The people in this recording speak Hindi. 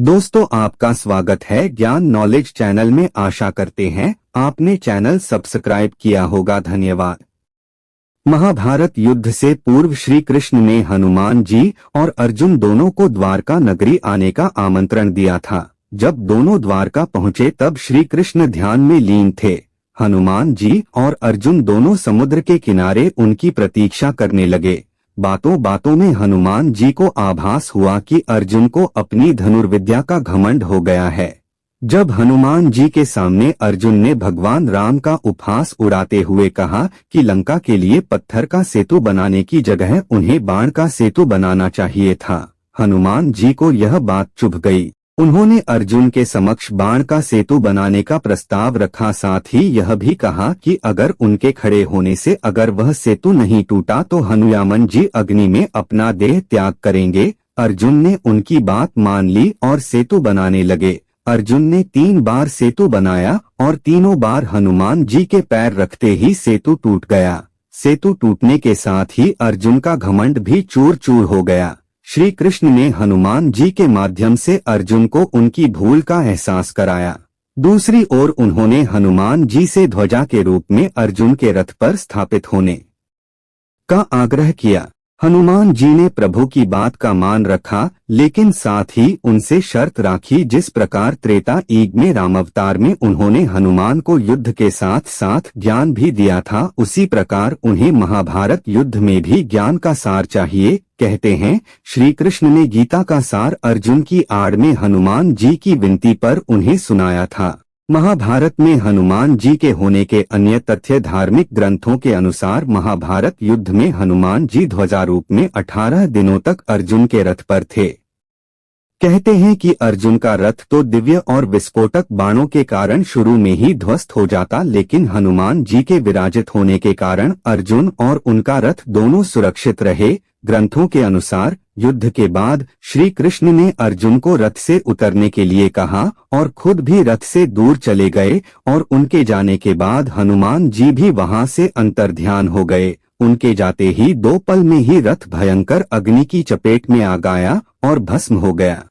दोस्तों, आपका स्वागत है ज्ञान नॉलेज चैनल में। आशा करते हैं आपने चैनल सब्सक्राइब किया होगा। धन्यवाद। महाभारत युद्ध से पूर्व श्री कृष्ण ने हनुमान जी और अर्जुन दोनों को द्वारका नगरी आने का आमंत्रण दिया था। जब दोनों द्वारका पहुंचे तब श्री कृष्ण ध्यान में लीन थे। हनुमान जी और अर्जुन दोनों समुद्र के किनारे उनकी प्रतीक्षा करने लगे। बातों बातों में हनुमान जी को आभास हुआ कि अर्जुन को अपनी धनुर्विद्या का घमंड हो गया है। जब हनुमान जी के सामने अर्जुन ने भगवान राम का उपहास उड़ाते हुए कहा कि लंका के लिए पत्थर का सेतु बनाने की जगह उन्हें बाण का सेतु बनाना चाहिए था, हनुमान जी को यह बात चुभ गई। उन्होंने अर्जुन के समक्ष बाण का सेतु बनाने का प्रस्ताव रखा। साथ ही यह भी कहा कि अगर उनके खड़े होने से अगर वह सेतु नहीं टूटा तो हनुमान जी अग्नि में अपना देह त्याग करेंगे। अर्जुन ने उनकी बात मान ली और सेतु बनाने लगे। अर्जुन ने 3 बार सेतु बनाया और तीनों बार हनुमान जी के पैर रखते ही सेतु टूट गया। सेतु टूटने के साथ ही अर्जुन का घमंड भी चूर चूर हो गया। श्री कृष्ण ने हनुमान जी के माध्यम से अर्जुन को उनकी भूल का एहसास कराया। दूसरी ओर उन्होंने हनुमान जी से ध्वजा के रूप में अर्जुन के रथ पर स्थापित होने का आग्रह किया। हनुमान जी ने प्रभु की बात का मान रखा, लेकिन साथ ही उनसे शर्त राखी। जिस प्रकार त्रेता युग में रामावतार में उन्होंने हनुमान को युद्ध के साथ साथ ज्ञान भी दिया था, उसी प्रकार उन्हें महाभारत युद्ध में भी ज्ञान का सार चाहिए। कहते हैं श्री कृष्ण ने गीता का सार अर्जुन की आड़ में हनुमान जी की विनती पर उन्हें सुनाया था। महाभारत में हनुमान जी के होने के अन्य तथ्य धार्मिक ग्रंथों के अनुसार महाभारत युद्ध में हनुमान जी ध्वजारूप में 18 दिनों तक अर्जुन के रथ पर थे। कहते हैं कि अर्जुन का रथ तो दिव्य और विस्फोटक बाणों के कारण शुरू में ही ध्वस्त हो जाता, लेकिन हनुमान जी के विराजित होने के कारण अर्जुन और उनका रथ दोनों सुरक्षित रहे। ग्रंथों के अनुसार युद्ध के बाद श्री कृष्ण ने अर्जुन को रथ से उतरने के लिए कहा और खुद भी रथ से दूर चले गए और उनके जाने के बाद हनुमान जी भी वहां से अंतर्ध्यान हो गए। उनके जाते ही 2 पल में ही रथ भयंकर अग्नि की चपेट में आ गया और भस्म हो गया।